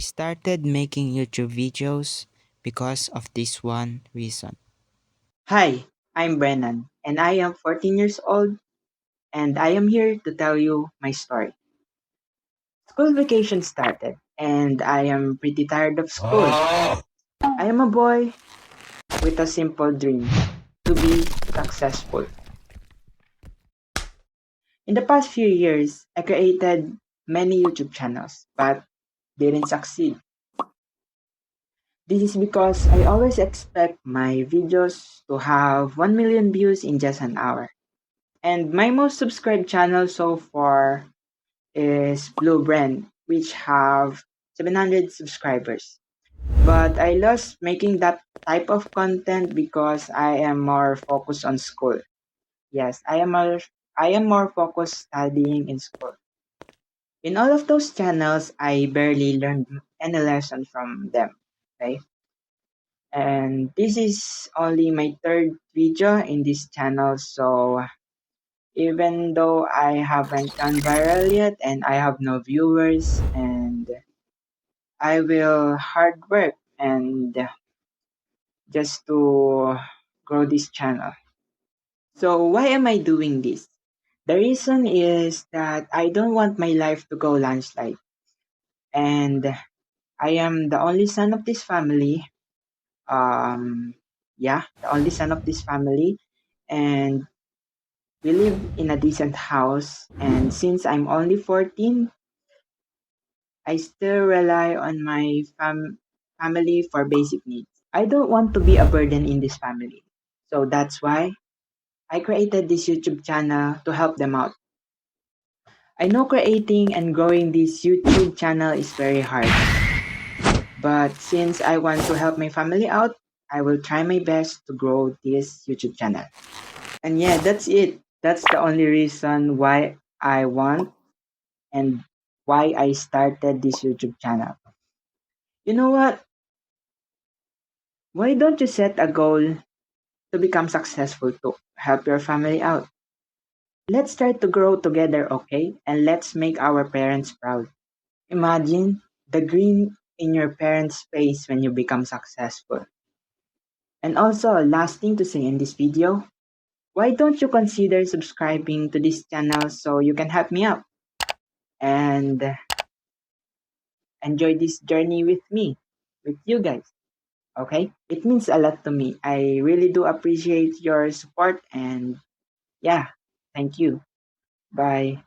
started making YouTube videos because of this one reason. Hi, I'm Brennan, and I am 14 years old, and I am here to tell you my story. School vacation started, and I am pretty tired of school. I am a boy with a simple dream to be successful. In the past few years, I created many YouTube channels, but didn't succeed. This is because I always expect my videos to have 1 million views in just an hour. And my most subscribed channel so far is Blue Brand, which have 700 subscribers. But I lost making that type of content because I am more focused on school. Yes, I am more focused studying in school. In all of those channels, I barely learned any lesson from them. Okay? And this is only my third video in this channel, so even though I haven't gone viral yet and I have no viewers, and I will hard work and just to grow this channel. So why am I doing this? The reason is that I don't want my life to go landslide. And I am the only son of this family. Yeah, the only son of this family. And we live in a decent house. And since I'm only 14, I still rely on my family for basic needs. I don't want to be a burden in this family. So that's why I created this YouTube channel to help them out. I know creating and growing this YouTube channel is very hard, but since I want to help my family out, I will try my best to grow this YouTube channel. And yeah, that's it. That's the only reason why I want and why I started this YouTube channel. You know what? Why don't you set a goal to become successful to help your family out? Let's try to grow together, okay? And let's make our parents proud. Imagine the grin in your parents' face when you become successful. And also, last thing to say in this video, why don't you consider subscribing to this channel so you can help me out and enjoy this journey with me, with you guys, okay? It means a lot to me. I really do appreciate your support, and yeah, thank you. Bye.